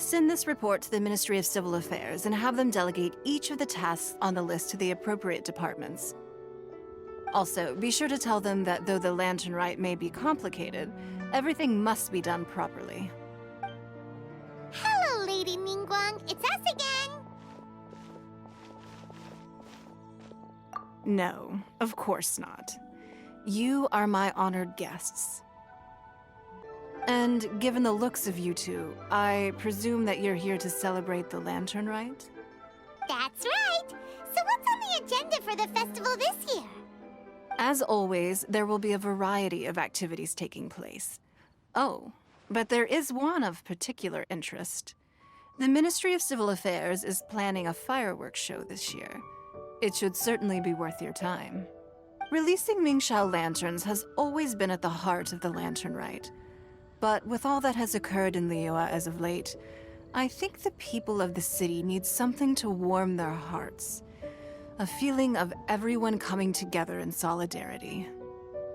Send this report to the Ministry of Civil Affairs and have them delegate each of the tasks on the list to the appropriate departments. Also, be sure to tell them that though the lantern rite may be complicated, everything must be done properly. Hello, Lady Ningguang. It's us again. No, of course not. You are my honored guests. And given the looks of you two, I presume that you're here to celebrate the lantern rite? That's right. So what's on the agenda for the festival this year? As always, there will be a variety of activities taking place. Oh, but there is one of particular interest. The Ministry of Civil Affairs is planning a fireworks show this year. It should certainly be worth your time. Releasing Mingxiao lanterns has always been at the heart of the lantern rite. But with all that has occurred in Liyue as of late, I think the people of the city need something to warm their hearts. A feeling of everyone coming together in solidarity.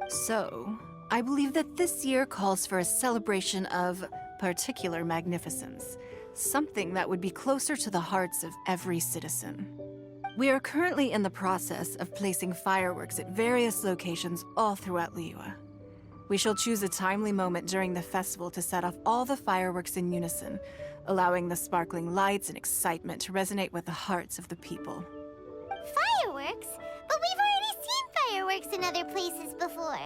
So, I believe that this year calls for a celebration of particular magnificence. Something that would be closer to the hearts of every citizen. We are currently in the process of placing fireworks at various locations all throughout Liyue. We shall choose a timely moment during the festival to set off all the fireworks in unison, allowing the sparkling lights and excitement to resonate with the hearts of the people. Fireworks? But we've already seen fireworks in other places before.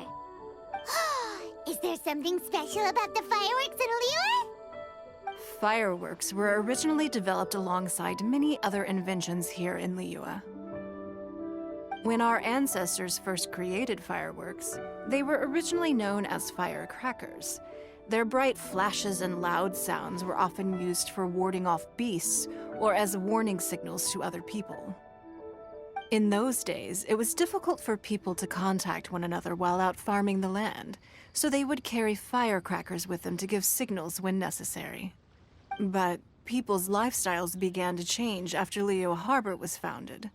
Is there something special about the fireworks in Liyue? Fireworks were originally developed alongside many other inventions here in Liyue. When our ancestors first created fireworks, they were originally known as firecrackers. Their bright flashes and loud sounds were often used for warding off beasts or as warning signals to other people. In those days, it was difficult for people to contact one another while out farming the land, so they would carry firecrackers with them to give signals when necessary. But people's lifestyles began to change after Liyue Harbor was founded.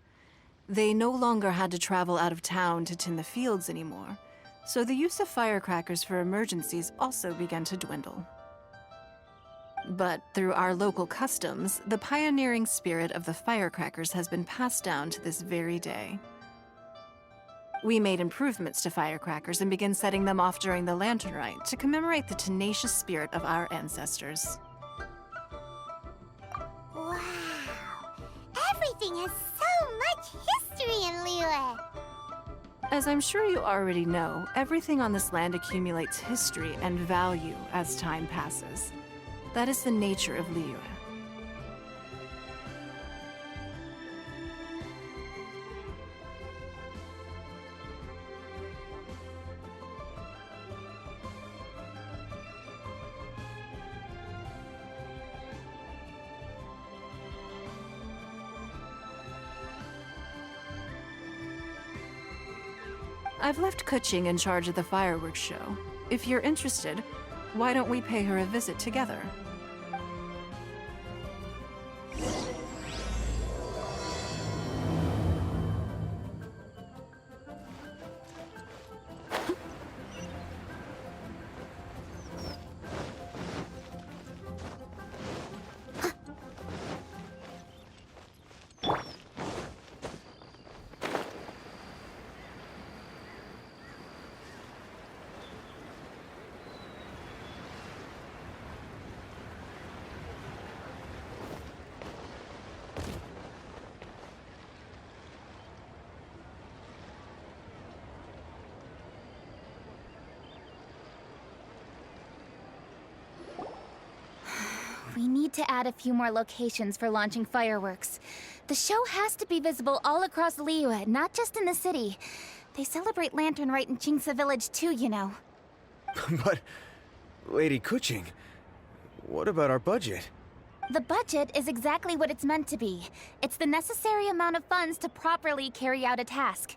They no longer had to travel out of town to tend the fields anymore, so the use of firecrackers for emergencies also began to dwindle. But through our local customs, the pioneering spirit of the firecrackers has been passed down to this very day. We made improvements to firecrackers and began setting them off during the lantern rite to commemorate the tenacious spirit of our ancestors. Wow! Everything has so much history in Liyue! As I'm sure you already know, everything on this land accumulates history and value as time passes. That is the nature of Liyue. I've left Keqing in charge of the fireworks show. If you're interested, why don't we pay her a visit together? We need to add a few more locations for launching fireworks. The show has to be visible all across Liyue, not just in the city. They celebrate Lantern Rite in Jingce Village too, you know. But, Lady Keqing, what about our budget? The budget is exactly what it's meant to be. It's the necessary amount of funds to properly carry out a task.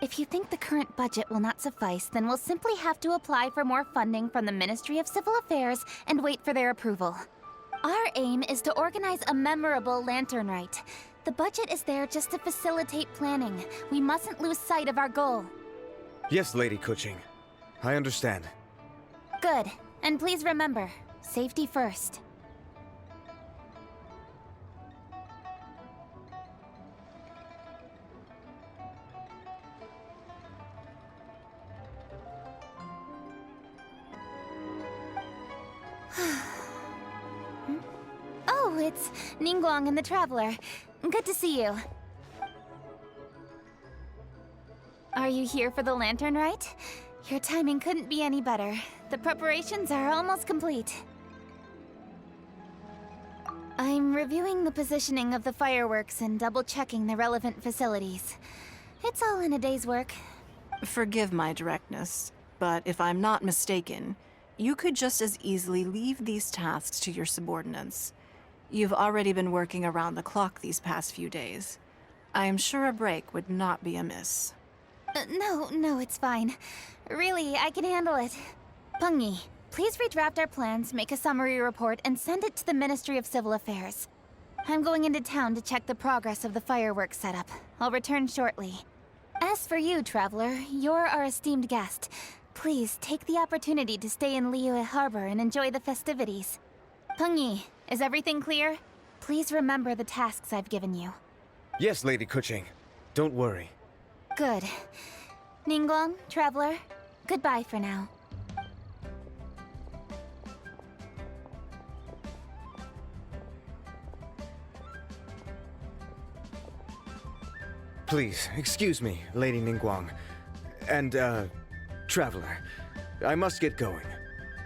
If you think the current budget will not suffice, then we'll simply have to apply for more funding from the Ministry of Civil Affairs and wait for their approval. Our aim is to organize a memorable Lantern Rite. The budget is there just to facilitate planning. We mustn't lose sight of our goal. Yes, Lady Keqing. I understand. Good. And please remember, safety first. it's Ningguang and the Traveler. Good to see you. Are you here for the lantern rite? Your timing couldn't be any better. The preparations are almost complete. I'm reviewing the positioning of the fireworks and double-checking the relevant facilities. It's all in a day's work. Forgive my directness, but if I'm not mistaken, you could just as easily leave these tasks to your subordinates. You've already been working around the clock these past few days. I am sure a break would not be amiss. No, it's fine. Really, I can handle it. Pengyi, please redraft our plans, make a summary report, and send it to the Ministry of Civil Affairs. I'm going into town to check the progress of the fireworks setup. I'll return shortly. As for you, Traveler, you're our esteemed guest. Please take the opportunity to stay in Liyue Harbor and enjoy the festivities. Pengyi, is everything clear? Please remember the tasks I've given you. Yes, Lady Keqing. Don't worry. Good. Ningguang, Traveler, goodbye for now. Please, excuse me, Lady Ningguang. And, Traveler. I must get going.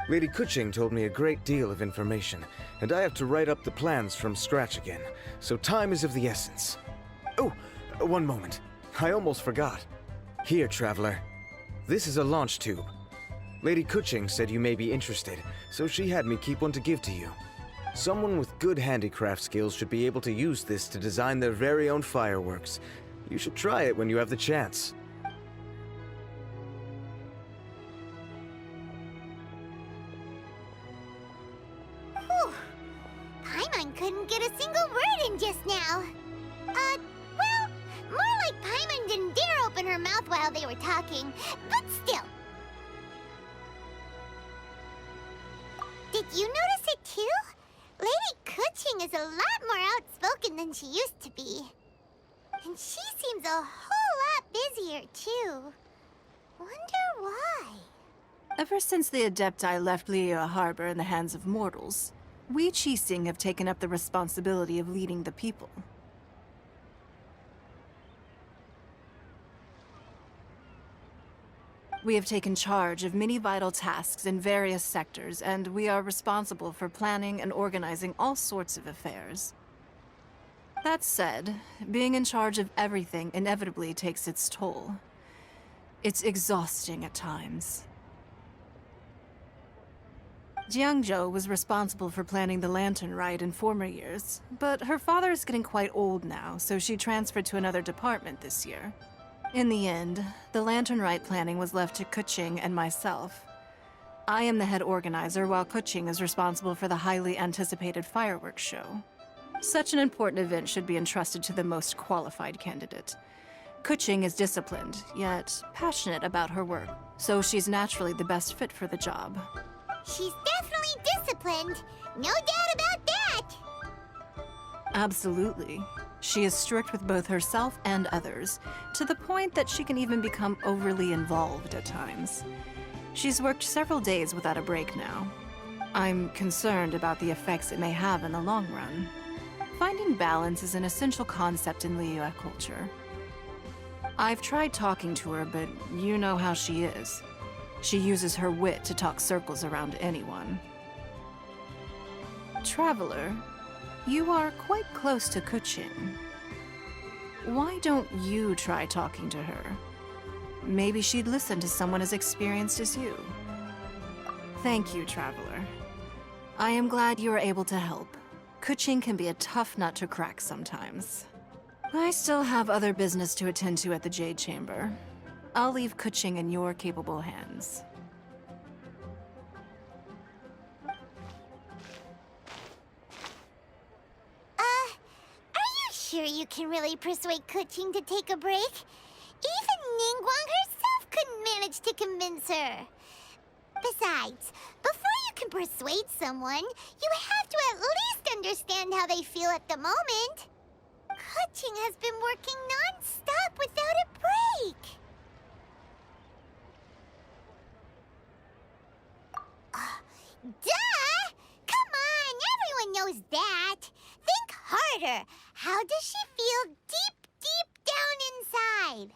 Lady Keqing told me a great deal of information, and I have to write up the plans from scratch again, so time is of the essence. Oh, one moment. I almost forgot. Here, Traveler. This is a launch tube. Lady Keqing said you may be interested, so she had me keep one to give to you. Someone with good handicraft skills should be able to use this to design their very own fireworks. You should try it when you have the chance. Whew. Paimon couldn't get a single word in just now. Well, more like Paimon didn't dare open her mouth while they were talking, but still. Did you notice it too? Lady Keqing is a lot more outspoken than she used to be. And she seems a whole lot busier, too. Wonder why? Ever since the Adepti left Liyue Harbor in the hands of mortals, we Keqing have taken up the responsibility of leading the people. We have taken charge of many vital tasks in various sectors, and we are responsible for planning and organizing all sorts of affairs. That said, being in charge of everything inevitably takes its toll. It's exhausting at times. Jiangzhou was responsible for planning the lantern rite in former years, but her father is getting quite old now, so she transferred to another department this year. In the end, the lantern rite planning was left to Keqing and myself. I am the head organizer, while Keqing is responsible for the highly anticipated fireworks show. Such an important event should be entrusted to the most qualified candidate. Keqing is disciplined, yet passionate about her work, so she's naturally the best fit for the job. She's definitely disciplined. No doubt about that. Absolutely. She is strict with both herself and others, to the point that she can even become overly involved at times. She's worked several days without a break now. I'm concerned about the effects it may have in the long run. Finding balance is an essential concept in Liyue culture. I've tried talking to her, but you know how she is. She uses her wit to talk circles around anyone. Traveler, you are quite close to Keqing. Why don't you try talking to her? Maybe she'd listen to someone as experienced as you. Thank you, Traveler. I am glad you were able to help. Keqing can be a tough nut to crack sometimes. I still have other business to attend to at the Jade Chamber. I'll leave Keqing in your capable hands. Are you sure you can really persuade Keqing to take a break? Even Ningguang herself couldn't manage to convince her. Besides, before you can persuade someone, you have to at least understand how they feel at the moment. Keqing has been working non-stop without a break. Duh! Come on, everyone knows that. her. How does she feel deep, deep down inside?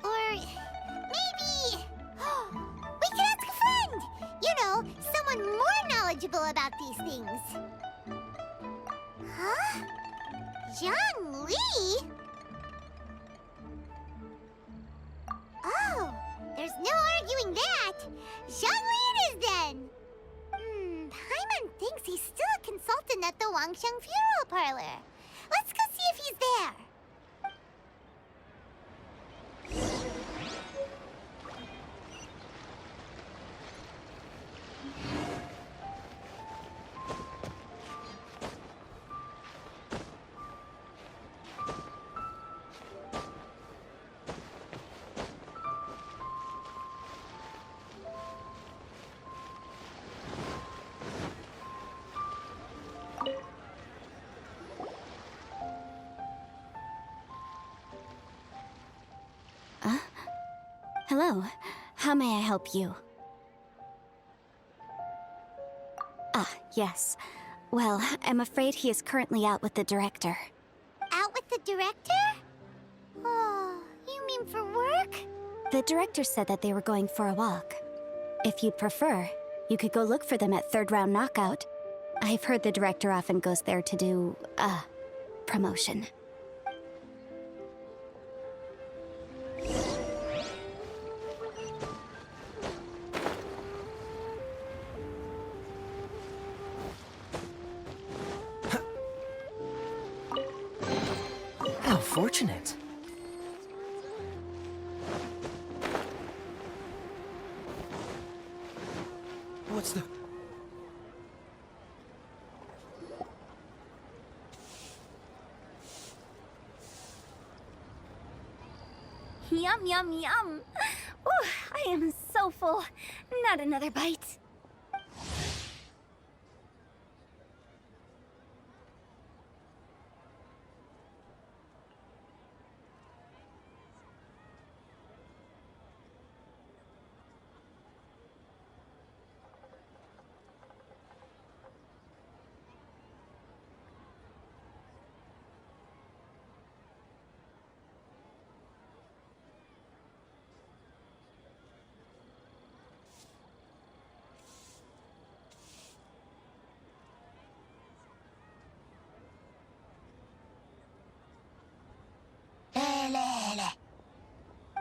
Or maybe we could ask a friend. You know, someone more knowledgeable about these things. Huh? Zhongli? Oh, there's no arguing that. Zhongli it is then. Paimon thinks he's still a consultant at the Wangsheng Funeral Parlor. Let's go see if he's there. Hello. How may I help you? Ah, yes. Well, I'm afraid he is currently out with the director. Out with the director? Oh, you mean for work? The director said that they were going for a walk. If you'd prefer, you could go look for them at third round knockout. I've heard the director often goes there to do, promotion. How fortunate. What's the... Yum, yum, yum. Ooh, I am so full. Not another bite.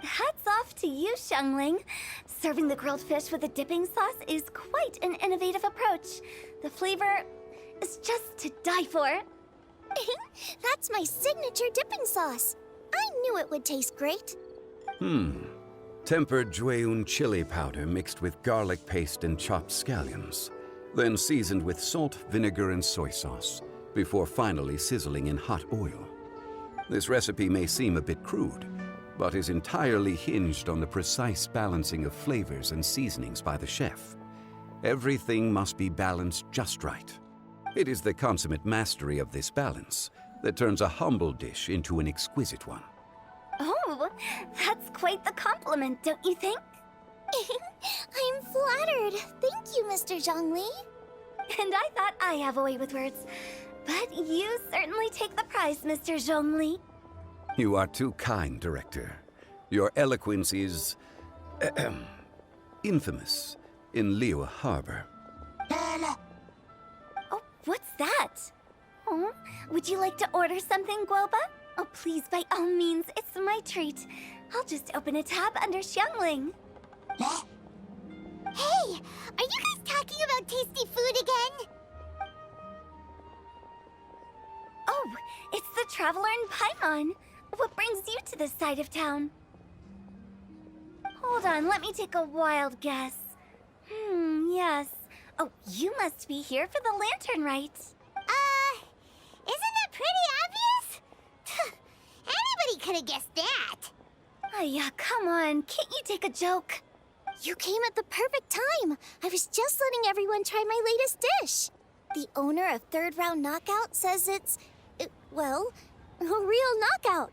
Hats off to you, Xiangling. Serving the grilled fish with a dipping sauce is quite an innovative approach. The flavor is just to die for. That's my signature dipping sauce. I knew it would taste great. Tempered Jueyun chili powder mixed with garlic paste and chopped scallions, then seasoned with salt, vinegar, and soy sauce, before finally sizzling in hot oil. This recipe may seem a bit crude, but is entirely hinged on the precise balancing of flavors and seasonings by the chef. Everything must be balanced just right. It is the consummate mastery of this balance that turns a humble dish into an exquisite one. Oh, that's quite the compliment, don't you think? I'm flattered. Thank you, Mr. Zhongli. And I thought I have a way with words. But you certainly take the prize, Mr. Zhongli. You are too kind, Director. Your eloquence is infamous in Liyue Harbor. Oh, what's that? Oh, would you like to order something, Guoba? Oh, please, by all means, it's my treat. I'll just open a tab under Xiangling. Hey, are you guys talking about tasty food again? Oh, it's the Traveler in Paimon. What brings you to this side of town? Hold on, let me take a wild guess. Yes. Oh, you must be here for the lantern rite. Isn't that pretty obvious? Anybody could have guessed that. Yeah, come on, can't you take a joke? You came at the perfect time. I was just letting everyone try my latest dish. The owner of Third Round Knockout says well, A real knockout!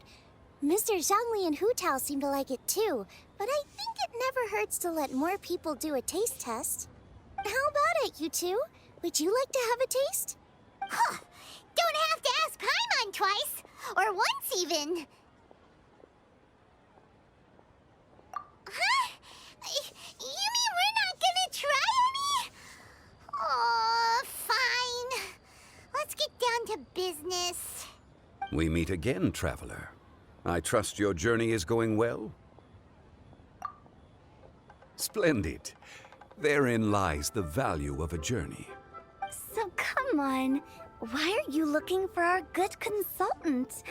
Mr. Zhongli and Hu Tao seem to like it too, but I think it never hurts to let more people do a taste test. How about it, you two? Would you like to have a taste? Huh! Don't have to ask Paimon twice! Or once, even! Huh? You mean we're not gonna try any? Oh, fine. Let's get down to business. We meet again, traveler. I trust your journey is going well? Splendid. Therein lies the value of a journey. So come on. Why are you looking for our good consultant?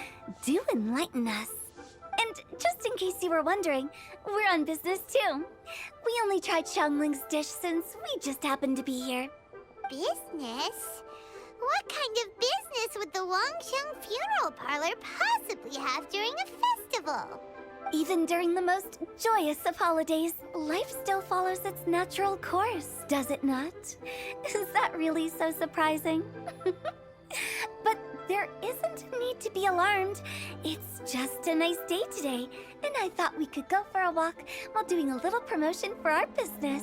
Do enlighten us. And just in case you were wondering, we're on business too. We only tried Xiangling's dish since we just happened to be here. Business? What kind of business would the Wangsheng funeral parlor possibly have during a festival? Even during the most joyous of holidays, life still follows its natural course, does it not? Is that really so surprising? But there isn't a need to be alarmed. It's just a nice day today, and I thought we could go for a walk while doing a little promotion for our business.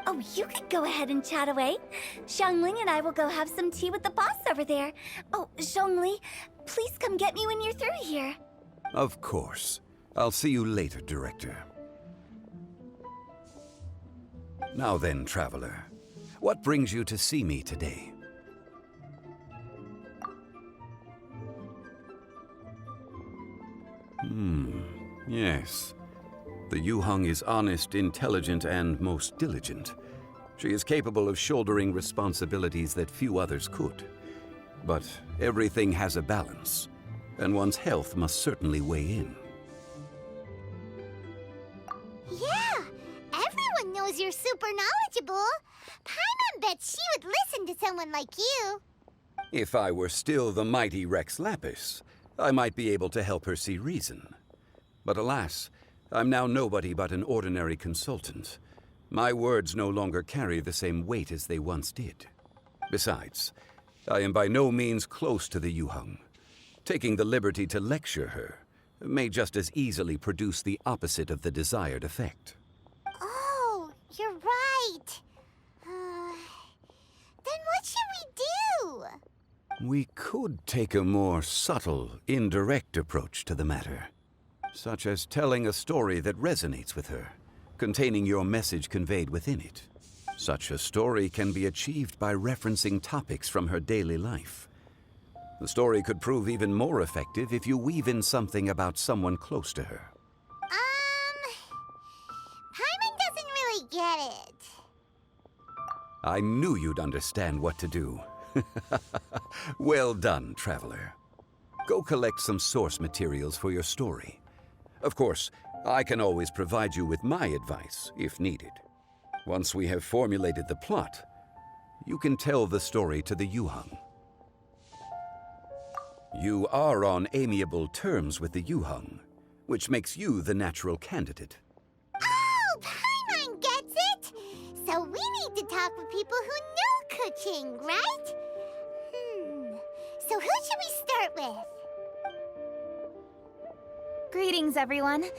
Oh, you could go ahead and chat away. Xiangling and I will go have some tea with the boss over there. Oh, Zhongli, please come get me when you're through here. Of course. I'll see you later, Director. Now then, traveler. What brings you to see me today? Yes. The Yuheng is honest, intelligent, and most diligent. She is capable of shouldering responsibilities that few others could. But everything has a balance, and one's health must certainly weigh in. Yeah, everyone knows you're super knowledgeable. Paimon bets she would listen to someone like you. If I were still the mighty Rex Lapis, I might be able to help her see reason. But alas, I'm now nobody but an ordinary consultant. My words no longer carry the same weight as they once did. Besides, I am by no means close to the Yuheng. Taking the liberty to lecture her may just as easily produce the opposite of the desired effect. Oh, you're right. Then what should we do? We could take a more subtle, indirect approach to the matter, such as telling a story that resonates with her, containing your message conveyed within it. Such a story can be achieved by referencing topics from her daily life. The story could prove even more effective if you weave in something about someone close to her. Paimon doesn't really get it. I knew you'd understand what to do. Well done, traveler. Go collect some source materials for your story. Of course, I can always provide you with my advice, if needed. Once we have formulated the plot, you can tell the story to the Yuheng. You are on amiable terms with the Yuheng, which makes you the natural candidate. Oh, Paimon gets it! So we need to talk with people who know Keqing, right? So who should we start with? Greetings, everyone.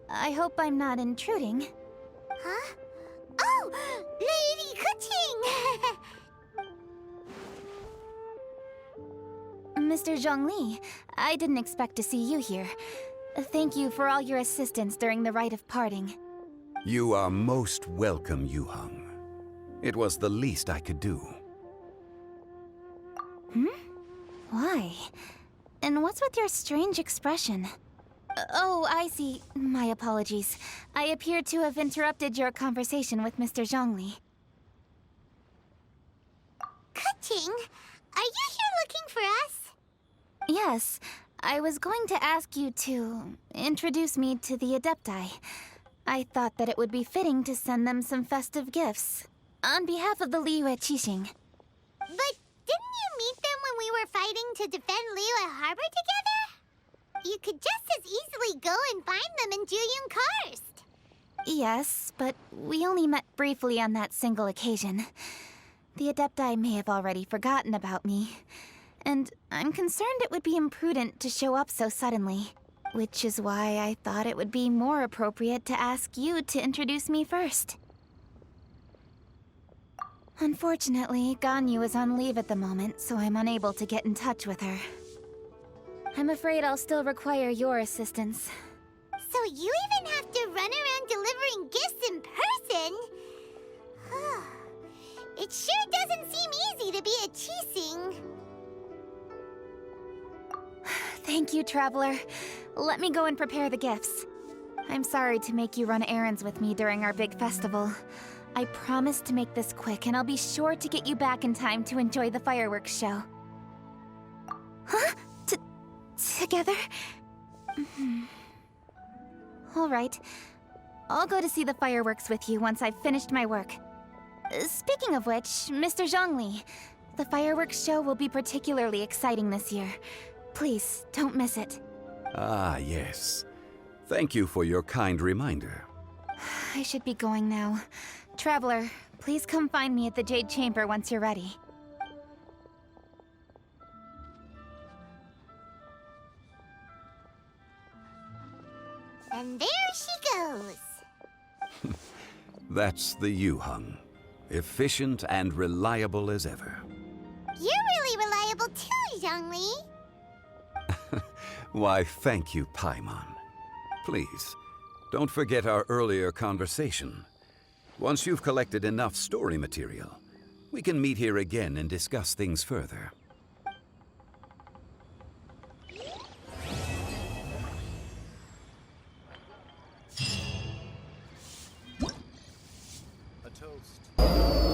I hope I'm not intruding. Huh? Oh, Lady Keqing! Mr. Zhongli, I didn't expect to see you here. Thank you for all your assistance during the rite of parting. You are most welcome, Yuheng. It was the least I could do. Why? And what's with your strange expression? Oh, I see. My apologies. I appear to have interrupted your conversation with Mr. Zhongli. Keqing, are you here looking for us? Yes, I was going to ask you to introduce me to the Adepti. I thought that it would be fitting to send them some festive gifts. On behalf of the Liyue Keqing. But didn't you meet them when we were fighting to defend Liyue Harbor together? You could just as easily go and find them in Juyun Karst. Yes, but we only met briefly on that single occasion. The Adepti may have already forgotten about me. And I'm concerned it would be imprudent to show up so suddenly, which is why I thought it would be more appropriate to ask you to introduce me first. Unfortunately, Ganyu is on leave at the moment, so I'm unable to get in touch with her. I'm afraid I'll still require your assistance. So you even have to run around delivering gifts in person? It sure doesn't seem easy to be a Keqing. Thank you, Traveler. Let me go and prepare the gifts. I'm sorry to make you run errands with me during our big festival. I promise to make this quick, and I'll be sure to get you back in time to enjoy the fireworks show. Huh? Together? All right. I'll go to see the fireworks with you once I've finished my work. Speaking of which, Mr. Zhongli, the fireworks show will be particularly exciting this year. Please, don't miss it. Ah, yes. Thank you for your kind reminder. I should be going now. Traveler, please come find me at the Jade Chamber once you're ready. And there she goes. That's the Yuheng. Efficient and reliable as ever. You're really reliable too, Zhongli. Why, thank you, Paimon. Please, don't forget our earlier conversation. Once you've collected enough story material, we can meet here again and discuss things further. A toast.